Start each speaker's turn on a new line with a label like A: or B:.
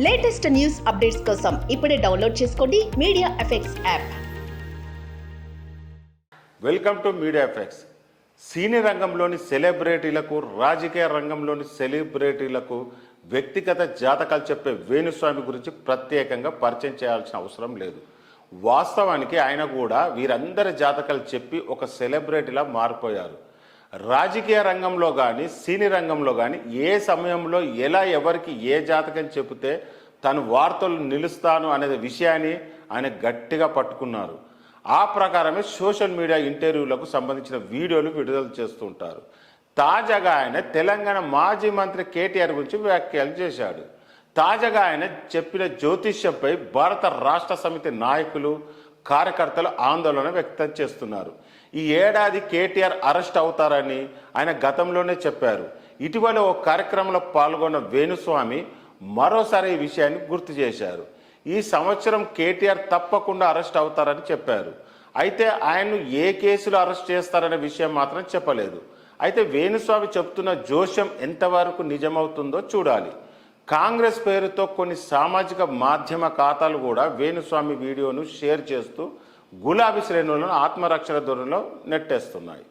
A: Latest news updates కోసం ఇప్పుడే download చేసుకోండి Media Effects app.
B: Welcome to Media Effects. సినీ రంగంలోని సెలబ్రిటీలకు, రాజకీయ రంగంలోని సెలబ్రిటీలకు వ్యక్తిగత జాతకాలు చెప్పే వేణుస్వామి గురించి ప్రత్యేకంగా పరిచయం చేయాల్సిన అవసరం లేదు. వాస్తవానికి ఆయన కూడా వీరందరి జాతకాలు చెప్పి ఒక సెలబ్రిటీలా మారిపోయారు. రాజకీయ రంగంలో కానీ, సినీ రంగంలో కానీ ఏ సమయంలో ఎలా ఎవరికి ఏ జాతకం చెబితే తను వార్తలు నిలుస్తాను అనే విషయాన్ని ఆయన గట్టిగా పట్టుకున్నారు. ఆ ప్రకారమే సోషల్ మీడియా ఇంటర్వ్యూలకు సంబంధించిన వీడియోలు విడుదల చేస్తుంటారు. తాజాగా ఆయన తెలంగాణ మాజీ మంత్రి కేటీఆర్ గురించి వ్యాఖ్యలు చేశాడు. తాజాగా ఆయన చెప్పిన జ్యోతిష్యంపై భారత రాష్ట్ర సమితి నాయకులు, కార్యకర్తలు ఆందోళన వ్యక్తం చేస్తున్నారు. ఈ ఏడాది కేటీఆర్ అరెస్ట్ అవుతారని ఆయన గతంలోనే చెప్పారు. ఇటీవల ఓ కార్యక్రమంలో పాల్గొన్న వేణుస్వామి మరోసారి ఈ విషయాన్ని గుర్తు చేశారు. ఈ సంవత్సరం కేటీఆర్ తప్పకుండా అరెస్ట్ అవుతారని చెప్పారు. అయితే ఆయన్ను ఏ కేసులో అరెస్ట్ చేస్తారనే విషయం మాత్రం చెప్పలేదు. అయితే వేణుస్వామి చెప్తున్న జోష్యం ఎంతవరకు నిజమవుతుందో చూడాలి. కాంగ్రెస్ పేరుతో కొన్ని సామాజిక మాధ్యమ ఖాతాలు కూడా వేణుస్వామి వీడియోను షేర్ చేస్తూ గులాబీ శ్రేణులను ఆత్మరక్షణ ధోరణిలో నెట్టేస్తున్నాయి.